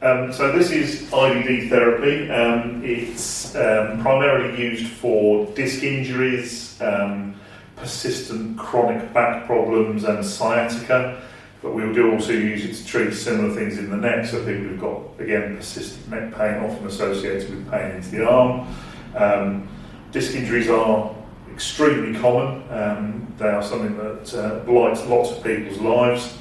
So this is IDD therapy. It's primarily used for disc injuries, persistent chronic back problems and sciatica, but we do also use it to treat similar things in the neck, so people who've got, again, persistent neck pain, often associated with pain into the arm. Disc injuries are extremely common. They are something that blights lots of people's lives.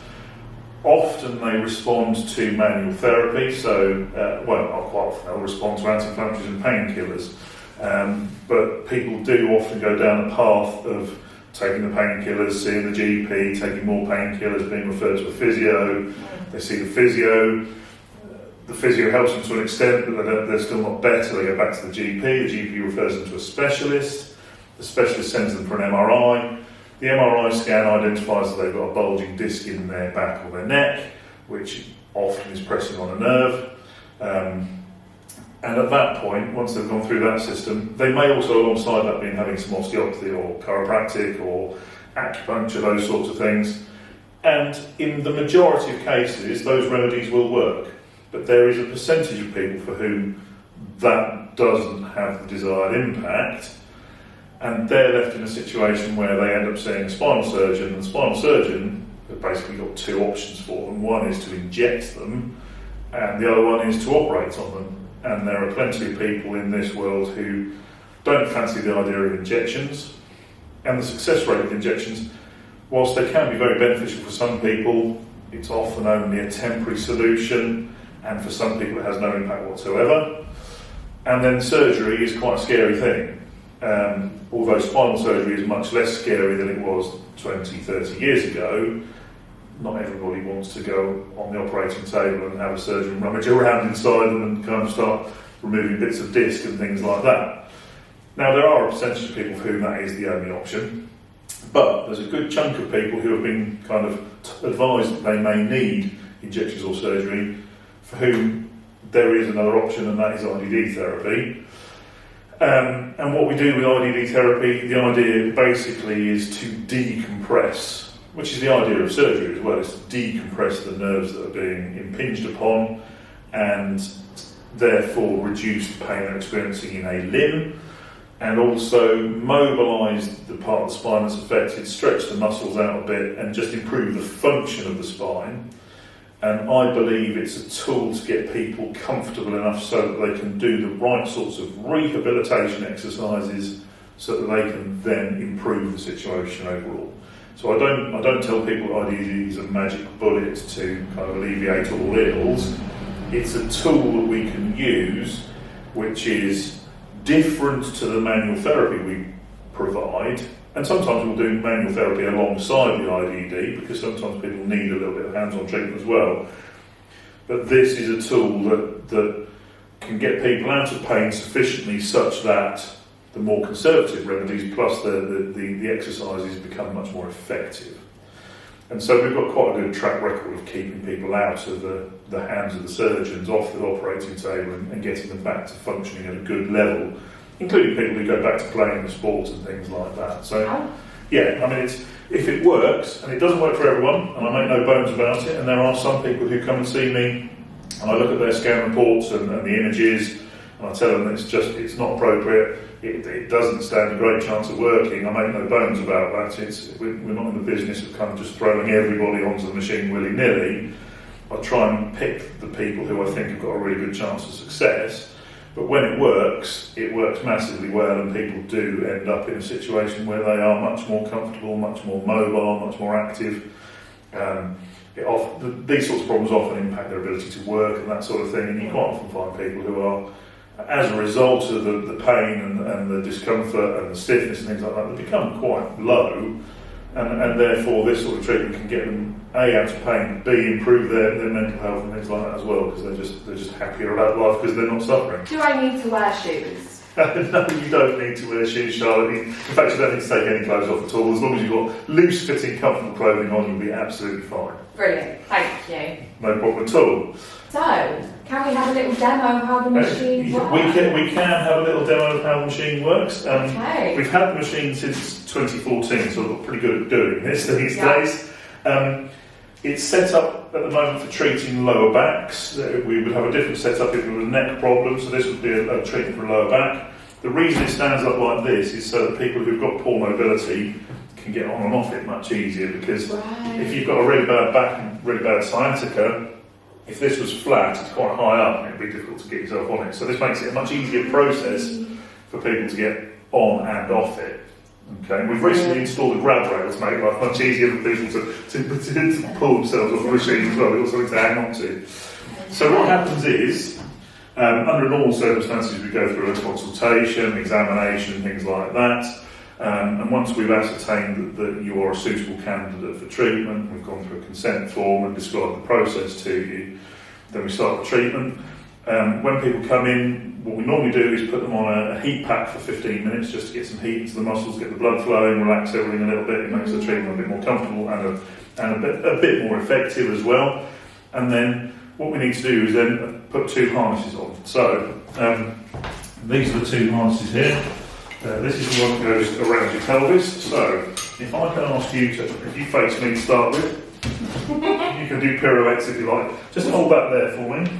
Often they respond to manual therapy, so, not quite often, they'll respond to anti-inflammatories and painkillers. But people do often go down the path of taking the painkillers, seeing the GP, taking more painkillers, being referred to a physio. They see the physio helps them to an extent, but they're still not better. They go back to the GP refers them to a specialist. The specialist sends them for an MRI. The MRI scan identifies that they've got a bulging disc in their back or their neck, which often is pressing on a nerve. And at that point, once they've gone through that system, they may also, alongside that, be having some osteopathy or chiropractic or acupuncture, those sorts of things. And in the majority of cases, those remedies will work. But there is a percentage of people for whom that doesn't have the desired impact, and they're left in a situation where they end up seeing a spinal surgeon, and the spinal surgeon has basically got two options for them. One is to inject them, and the other one is to operate on them. And there are plenty of people in this world who don't fancy the idea of injections. And the success rate with injections, whilst they can be very beneficial for some people, it's often only a temporary solution, and for some people it has no impact whatsoever. And then surgery is quite a scary thing. Although spinal surgery is much less scary than it was 20, 30 years ago, not everybody wants to go on the operating table and have a surgeon rummage around inside them and kind of start removing bits of disc and things like that. Now, there are a percentage of people for whom that is the only option, but there's a good chunk of people who have been kind of advised that they may need injections or surgery, for whom there is another option, and that is IDD therapy. And what we do with IDD therapy, the idea basically is to decompress, which is the idea of surgery as well, is to decompress the nerves that are being impinged upon and therefore reduce the pain they're experiencing in a limb, and also mobilise the part of the spine that's affected, stretch the muscles out a bit and just improve the function of the spine. And I believe it's a tool to get people comfortable enough so that they can do the right sorts of rehabilitation exercises so that they can then improve the situation overall. So I don't tell people that IDD is a magic bullet to kind of alleviate all ills. It's a tool that we can use, which is different to the manual therapy we provide. And sometimes we'll do manual therapy alongside the IDD, because sometimes people need a little bit of hands-on treatment as well. But this is a tool that can get people out of pain sufficiently such that the more conservative remedies plus the exercises become much more effective. And so we've got quite a good track record of keeping people out of the hands of the surgeons, off the operating table, and getting them back to functioning at a good level, including people who go back to playing the sport and things like that. So, yeah, I mean, if it works, and it doesn't work for everyone, and I make no bones about it, and there are some people who come and see me, and I look at their scan reports and the images, and I tell them it's not appropriate, it doesn't stand a great chance of working. I make no bones about that. We're not in the business of kind of just throwing everybody onto the machine willy-nilly. I try and pick the people who I think have got a really good chance of success. But when it works massively well, and people do end up in a situation where they are much more comfortable, much more mobile, much more active. These sorts of problems often impact their ability to work and that sort of thing, and you quite often find people who are, as a result of the pain and the discomfort and the stiffness and things like that, they become quite low, and therefore this sort of treatment can get them A, out of pain, B, improve their mental health and things like that as well, because they're just happier about life because they're not suffering. Do I need to wear shoes? No, you don't need to wear shoes, Charlotte. In fact, you don't need to take any clothes off at all. As long as you've got loose-fitting, comfortable clothing on, you'll be absolutely fine. Brilliant, thank you. No problem at all. So, can we have a little demo of how the machine works? We can have a little demo of how the machine works. Okay. We've had the machine since 2014, so we've got pretty good at doing this these days. It's set up at the moment for treating lower backs. We would have a different setup if it was a neck problem, so this would be a treatment for a lower back. The reason it stands up like this is so that people who've got poor mobility can get on and off it much easier, because if you've got a really bad back and really bad sciatica, if this was flat, it's quite high up and it'd be difficult to get yourself on it. So this makes it a much easier process for people to get on and off it. Okay, and we've recently installed a grab rail to make life much easier for people to pull themselves off the machine as well. They've got something to hang on to. So what happens is, under normal circumstances, we go through a consultation, examination, things like that. And once we've ascertained that you are a suitable candidate for treatment, we've gone through a consent form and described the process to you, then we start the treatment. When people come in, what we normally do is put them on a heat pack for 15 minutes just to get some heat into the muscles, get the blood flowing, relax everything a little bit. It makes the treatment a bit more comfortable and a bit more effective as well. And then what we need to do is then put 2 harnesses on. So these are the 2 harnesses here. This is the one that goes around your pelvis. So if I can ask you to, if you face me to start with, you can do pirouettes if you like. Just hold that there for me.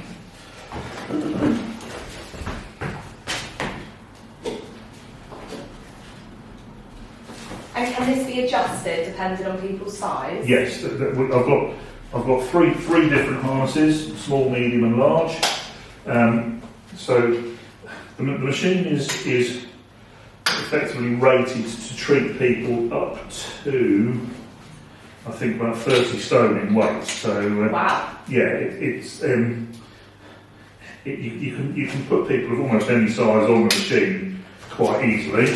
And can this be adjusted depending on people's size? Yes, I've got three different harnesses: small, medium, and large. So the machine is effectively rated to treat people up to, I think, about 30 stone in weight. So wow. Yeah, you can put people of almost any size on the machine quite easily.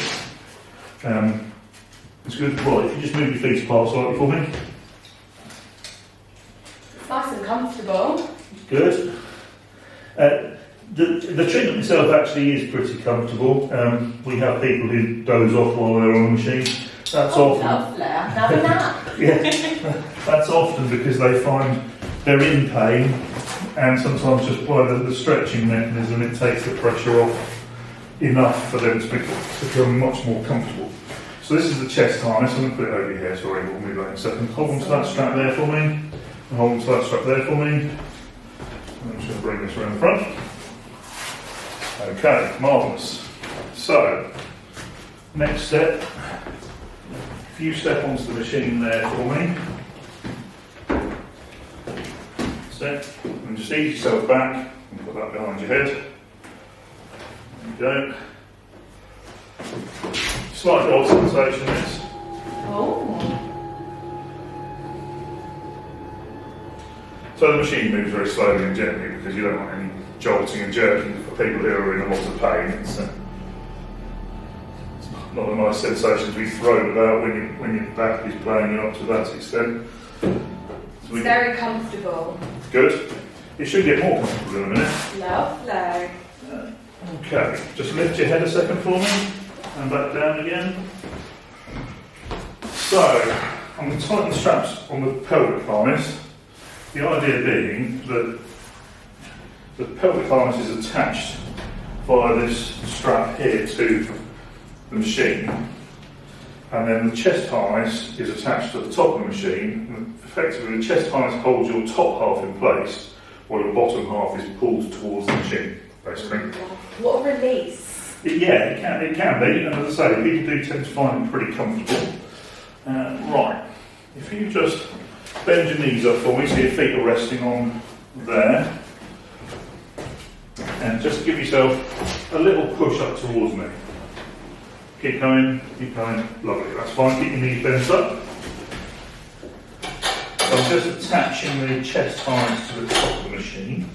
It's good. Right, if you just move your feet apart slightly for me. It's nice and comfortable. Good. The treatment itself actually is pretty comfortable. We have people who doze off while they're on the machine. That's often. Lovely. I can have a nap. Yeah, that's often because they find they're in pain, and sometimes just by the stretching mechanism, it takes the pressure off enough for them to become much more comfortable. So this is the chest harness. I'm going to put it over your hair. Sorry, we'll move that in a second. Hold on to that strap there for me. And hold on to that strap there for me. I'm just going to bring this around the front. Okay, marvellous. So, next step. If you step onto the machine there for me. Step. And just ease yourself back and put that behind your head. There you go. Slightly odd sensation this. Oh. So the machine moves very slowly and gently because you don't want any jolting and jerking for people who are in a lot of pain. It's not a nice sensation to be thrown about when your back is playing you up to that extent. So It's very comfortable. Good. It should get more comfortable in a minute. Lovely. Okay, just lift your head a second for me and back down again. So, I'm going to tighten the straps on the pelvic harness. The idea being that the pelvic harness is attached via this strap here to the machine, and then the chest harness is attached to the top of the machine. And effectively, the chest harness holds your top half in place while your bottom half is pulled towards the machine, basically. What a release. It can be, and as I say, people do tend to find it pretty comfortable. Right, if you just bend your knees up for me so your feet are resting on there, and just give yourself a little push up towards me. Keep going, lovely, that's fine, keep your knees bent up. So I'm just attaching the chest harness to the top of the machine.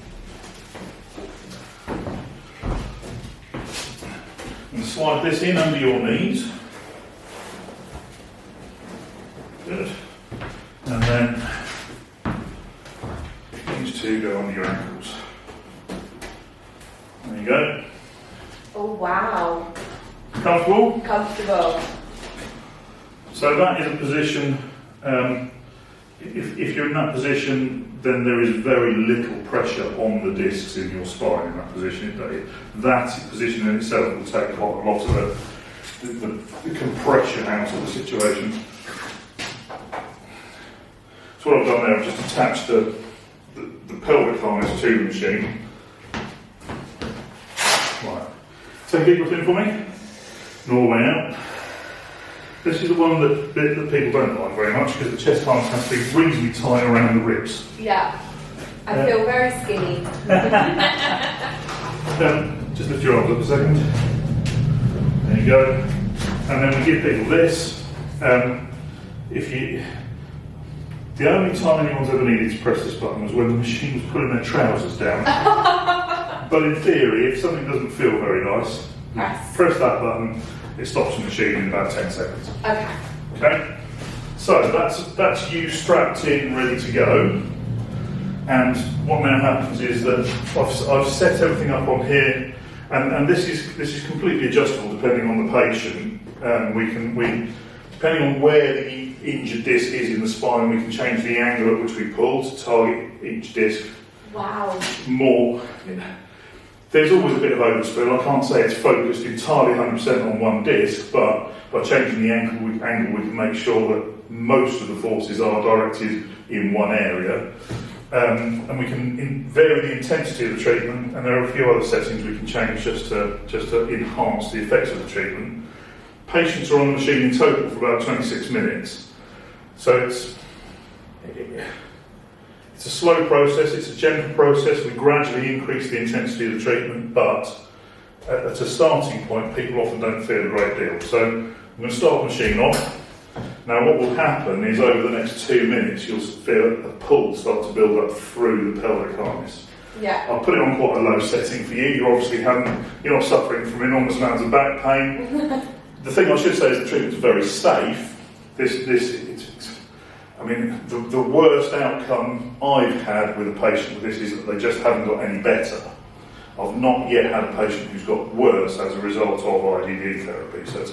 And slide this in under your knees. Good. And then these two go under your ankles. There you go. Oh wow. Comfortable? Comfortable. So that is a position, if you're in that position, then there is very little pressure on the discs in your spine in that position. That position in itself will take quite a lot of the compression out of the situation. So what I've done there, I've just attached the the pelvic harness to the machine. Right, take a deep breath in for me, and all the way out. This is the one bit that people don't like very much because the chest harness has to be reasonably tight around the ribs. Yeah. I feel very skinny. Just lift your arms up a second. There you go. And then we give people this. The only time anyone's ever needed to press this button was when the machine was putting their trousers down. But in theory, if something doesn't feel very nice, press that button. It stops the machine in about 10 seconds. Okay. So that's you strapped in, ready to go. And what now happens is that I've set everything up on here, and this is completely adjustable depending on the patient. We depending on where the injured disc is in the spine, we can change the angle at which we pull to target each disc. Wow. More. There's always a bit of overspill. I can't say it's focused entirely 100% on one disc, but by changing the angle, we can make sure that most of the forces are directed in one area. And we can vary the intensity of the treatment, and there are a few other settings we can change just to enhance the effects of the treatment. Patients are on the machine in total for about 26 minutes. So it's a slow process, it's a gentle process. We gradually increase the intensity of the treatment, but at a starting point, people often don't feel a great deal. So I'm going to start the machine off. Now what will happen is over the next 2 minutes you'll feel a pull start to build up through the pelvic harness. Yeah. I'll put it on quite a low setting for you. You're not suffering from enormous amounts of back pain. The thing I should say is the treatment's very safe. The worst outcome I've had with a patient with this is that they just haven't got any better. I've not yet had a patient who's got worse as a result of IDD therapy. So it's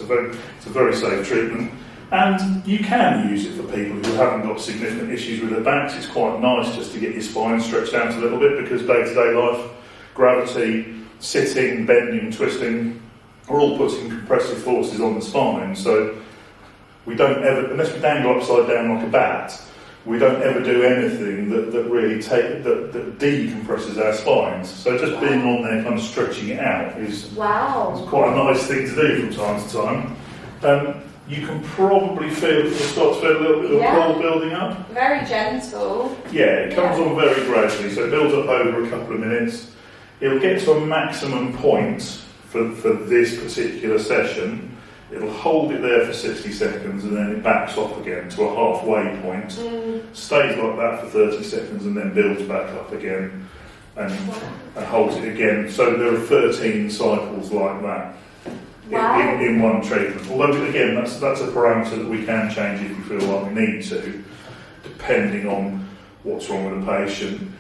a very safe treatment. And you can use it for people who haven't got significant issues with their backs. It's quite nice just to get your spine stretched out a little bit, because day-to-day life, gravity, sitting, bending, twisting, are all putting compressive forces on the spine. So we don't ever, unless we dangle upside down like a bat, we don't ever do anything that really that decompresses our spines. So just being on there kind of stretching it out is quite a nice thing to do from time to time. You can probably feel, you'll start to feel a little bit of pull building up. Very gentle. Yeah, it comes on very gradually, so it builds up over a couple of minutes. It'll get to a maximum point for this particular session. It'll hold it there for 60 seconds and then it backs off again to a halfway point. Stays like that for 30 seconds and then builds back up again and holds it again. So there are 13 cycles like that. In one treatment. Although again, that's a parameter that we can change if we feel like we need to, depending on what's wrong with the patient,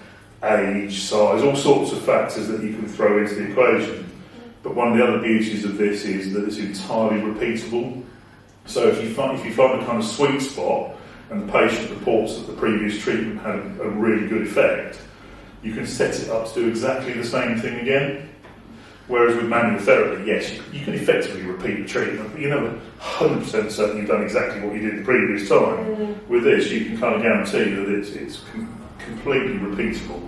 age, size, all sorts of factors that you can throw into the equation. But one of the other beauties of this is that it's entirely repeatable. So if you find a kind of sweet spot and the patient reports that the previous treatment had a really good effect, you can set it up to do exactly the same thing again. Whereas with manual therapy, yes, you can effectively repeat the treatment, but you're never 100% certain you've done exactly what you did the previous time. With this, you can kind of guarantee that it's completely repeatable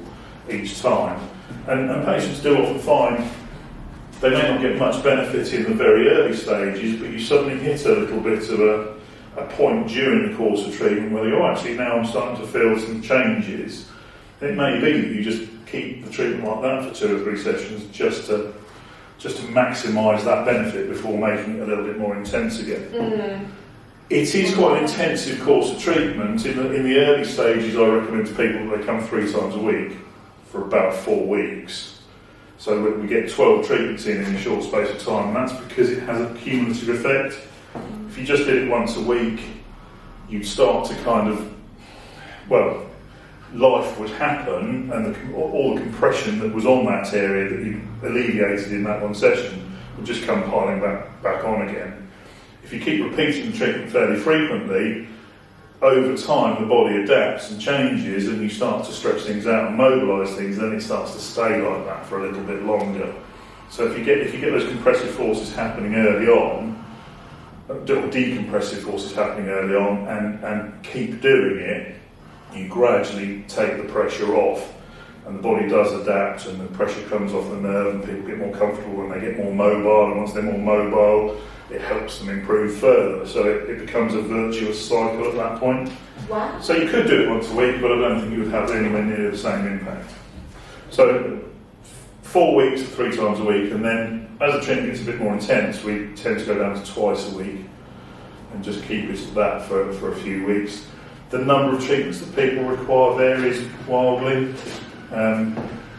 each time. And patients do often find they may not get much benefit in the very early stages, but you suddenly hit a little bit of a point during the course of treatment where you go, actually now I'm starting to feel some changes. It may be that you just keep the treatment like that for 2 or 3 sessions just to maximise that benefit before making it a little bit more intense again. It is quite an intensive course of treatment. In the early stages, I recommend to people that they come 3 times a week for about 4 weeks. So we get 12 treatments in a short space of time, and that's because it has a cumulative effect. If you just did it once a week, you'd start to life would happen, and all the compression that was on that area that you alleviated in that one session would just come piling back on again. If you keep repeating the treatment fairly frequently, over time the body adapts and changes, and you start to stretch things out and mobilise things, then it starts to stay like that for a little bit longer. So if you get those compressive forces happening early on, or decompressive forces happening early on, and keep doing it, you gradually take the pressure off, and the body does adapt, and the pressure comes off the nerve, and people get more comfortable and they get more mobile, and once they're more mobile, it helps them improve further. So it becomes a virtuous cycle at that point. Wow. So you could do it once a week, but I don't think you would have anywhere near the same impact. So 4 weeks, 3 times a week, and then as the treatment gets a bit more intense, we tend to go down to twice a week and just keep it at that for a few weeks. The number of treatments that people require varies wildly.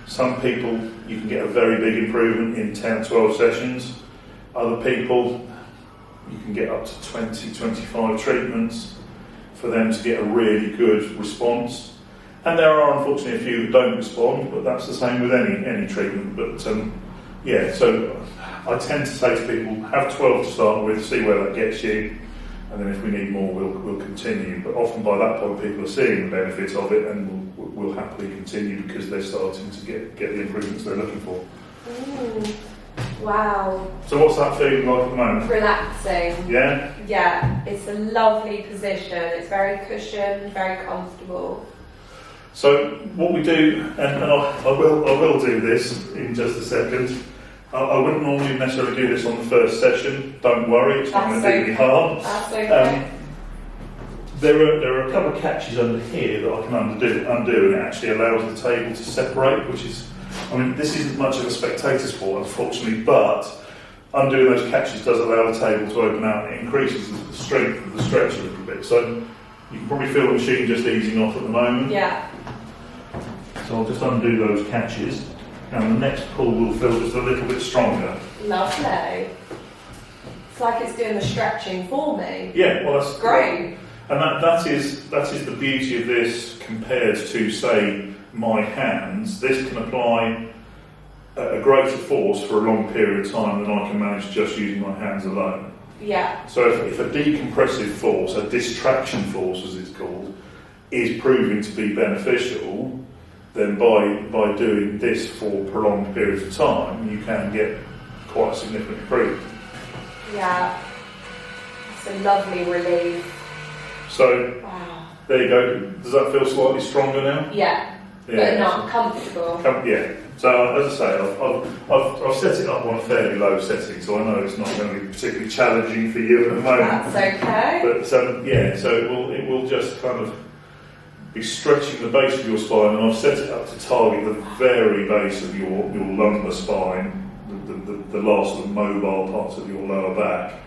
Some people, you can get a very big improvement in 10 or 12 sessions. Other people, you can get up to 20, 25 treatments for them to get a really good response. And there are unfortunately a few that don't respond, but that's the same with any treatment. But so I tend to say to people, have 12 to start with, see where that gets you, and then if we need more, we'll continue. But often by that point, people are seeing the benefits of it, and will happily continue because they're starting to get the improvements they're looking for. Wow. So what's that feeling like at the moment? Relaxing. Yeah? Yeah, it's a lovely position. It's very cushioned, very comfortable. So what we do, and I will do this in just a second. I wouldn't normally necessarily do this on the first session. Don't worry, it's not going to do any harm. That's okay. There are a couple of catches under here that I can undo, and it actually allows the table to separate, which is, this isn't much of a spectator sport, unfortunately, but undoing those catches does allow the table to open out, and it increases the strength of the stretch a little bit. So you can probably feel the machine just easing off at the moment. Yeah. So I'll just undo those catches, and the next pull will feel just a little bit stronger. Lovely. It's like it's doing the stretching for me. Yeah, well that's great. And that is the beauty of this compared to, say, my hands. This can apply a greater force for a long period of time than I can manage just using my hands alone. Yeah. So if a decompressive force, a distraction force as it's called, is proving to be beneficial, then by doing this for prolonged periods of time, you can get quite a significant improvement. Yeah. It's a lovely relief. So, wow. There you go. Does that feel slightly stronger now? Yeah, but not comfortable. Yeah. So, as I say, I've set it up on a fairly low setting, so I know it's not going to be particularly challenging for you at the moment. That's okay. But so it will just kind of be stretching the base of your spine, and I've set it up to target the very base of your lumbar spine, the last sort of mobile parts of your lower back.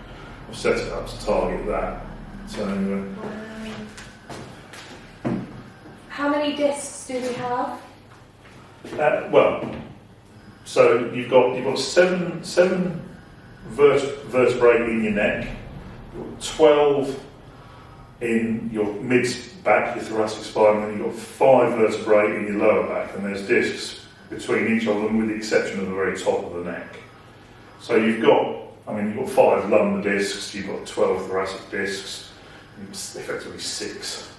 I've set it up to target that. So, how many discs do we have? So you've got seven vertebrae in your neck, 12 in your mid back, your thoracic spine, and then you've got 5 vertebrae in your lower back, and there's discs between each of them, with the exception of the very top of the neck. So you've got 5 lumbar discs, you've got 12 thoracic discs, effectively 6.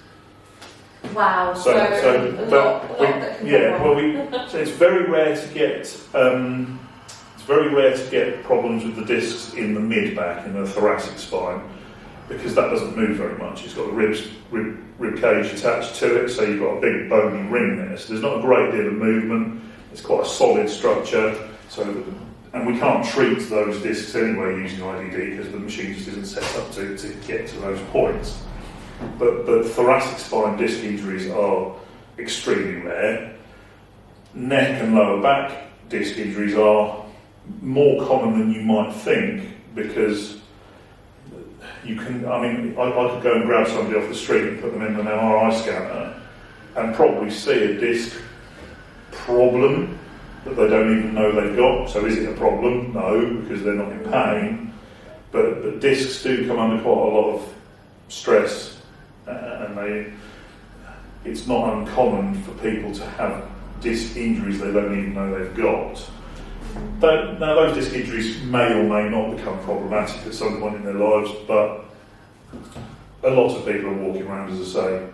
Wow. So it's very rare to get problems with the discs in the mid back, in the thoracic spine, because that doesn't move very much. It's got a rib cage attached to it, so you've got a big bony ring there. So there's not a great deal of movement. It's quite a solid structure. And we can't treat those discs anyway using IDD because the machine just isn't set up to get to those points. But thoracic spine disc injuries are extremely rare. Neck and lower back disc injuries are more common than you might think, because you can, I could go and grab somebody off the street and put them in an MRI scanner and probably see a disc problem that they don't even know they've got. So is it a problem? No, because they're not in pain. But discs do come under quite a lot of stress, and it's not uncommon for people to have disc injuries they don't even know they've got. Now those disc injuries may or may not become problematic at some point in their lives, but a lot of people are walking around, as I say,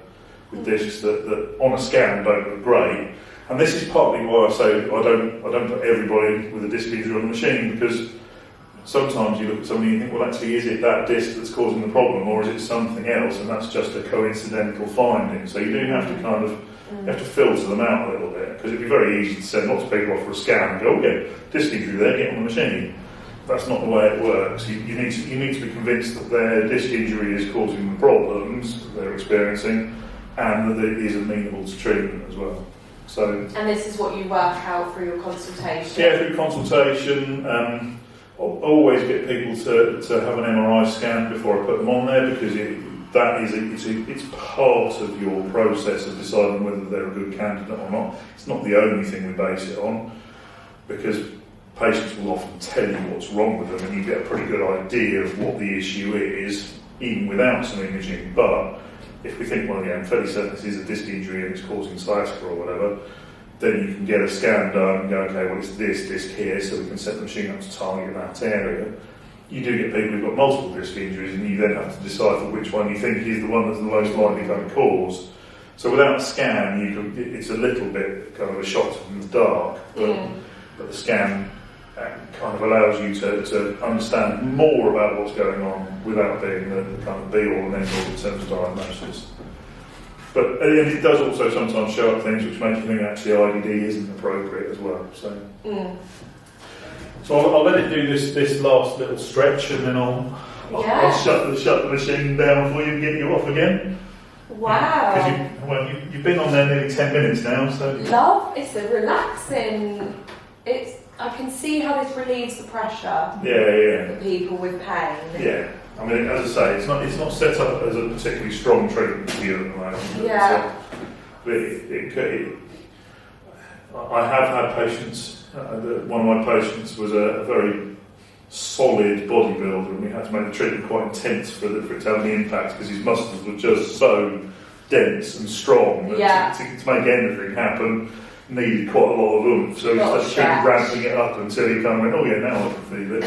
with discs that on a scan don't look great. And this is partly why I say I don't put everybody with a disc injury on the machine, because sometimes you look at somebody and you think, well, actually, is it that disc that's causing the problem, or is it something else? And that's just a coincidental finding. So you do have to you have to filter them out a little bit. because it'd be very easy to send lots of people off for a scan and go, oh yeah, disc injury there, get on the machine. That's not the way it works. You need to be convinced that their disc injury is causing the problems that they're experiencing, and that it is amenable to treatment as well. So, and this is what you work out through your consultation? Yeah, through consultation. I always get people to have an MRI scan before I put them on there, because it's part of your process of deciding whether they're a good candidate or not. It's not the only thing we base it on, because patients will often tell you what's wrong with them, and you get a pretty good idea of what the issue is, even without some imaging. But if we think, well, yeah, I'm fairly certain this is a disc injury and it's causing sciatica or whatever, then you can get a scan done and go, okay, well, it's this disc here, so we can set the machine up to target that area. You do get people who've got multiple disc injuries, and you then have to decipher which one you think is the one that's the most likely kind of cause. So without a scan, it's a little bit kind of a shot in the dark, but the scan kind of allows you to understand more about what's going on without being the kind of be-all and end-all in terms of diagnosis. But it does also sometimes show up things which make you think actually IDD isn't appropriate as well. So I'll let it do this last little stretch, and then I'll shut the machine down for you and get you off again. Wow. Because you've been on there nearly 10 minutes now, so... Love, it's a relaxing... I can see how this relieves the pressure for people with pain. Yeah. I mean, as I say, it's not set up as a particularly strong treatment for you at the moment. Yeah. I have had patients. One of my patients was a very solid bodybuilder, and we had to make the treatment quite intense for it to have any impact, because his muscles were just so dense and strong that to make anything happen needed quite a lot of oomph. So he started ramping it up until he kind of went, oh yeah, now I can feel it.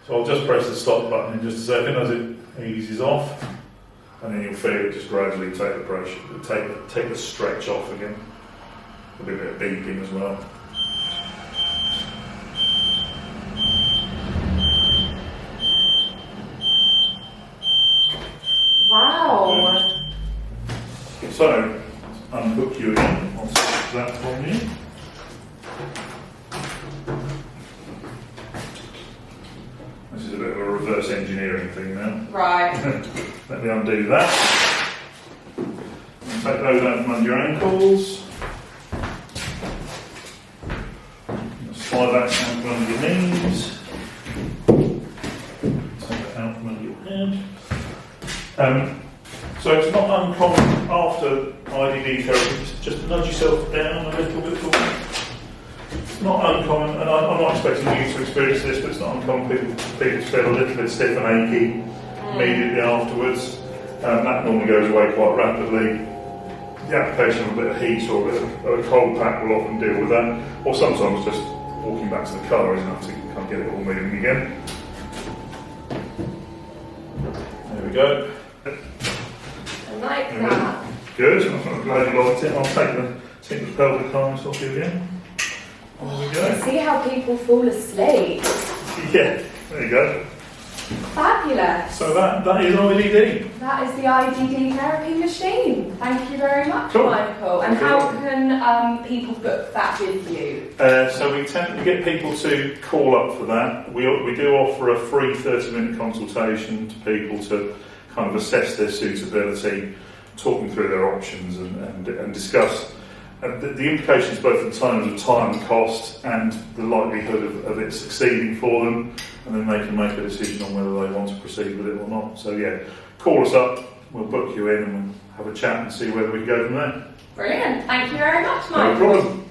So I'll just press the stop button in just a second as it eases off, and then you'll feel it just gradually take the pressure, take the stretch off again. There'll be a bit of beeping as well. Wow. So, unhook you again. I'll switch that from you. This is a bit of a reverse engineering thing now. Right. Let me undo that. Take those out from under your ankles. Slide that out from under your knees. Take it out from under your head. So it's not uncommon after IDD therapy just to nudge yourself down a little bit for me. It's not uncommon, and I'm not expecting you to experience this, but it's not uncommon people to feel a little bit stiff and achy immediately afterwards. That normally goes away quite rapidly. The application of a bit of heat or a cold pack will often deal with that, or sometimes just walking back to the car is enough to kind of get it all moving again. There we go. I like that. Good, I'm glad you liked it. I'll take the pelvic harness off you again. There we go. See how people fall asleep. Yeah, there you go. Fabulous. So that is IDD. That is the IDD therapy machine. Thank you very much, Cool. Michael. And how can people book that with you? So we tend to get people to call up for that. We do offer a free 30-minute consultation to people to kind of assess their suitability, talking through their options and discuss the implications both in terms of time and cost and the likelihood of it succeeding for them, and then they can make a decision on whether they want to proceed with it or not. So yeah, call us up, we'll book you in and we'll have a chat and see whether we can go from there. Brilliant. Thank you very much, Michael. No problem.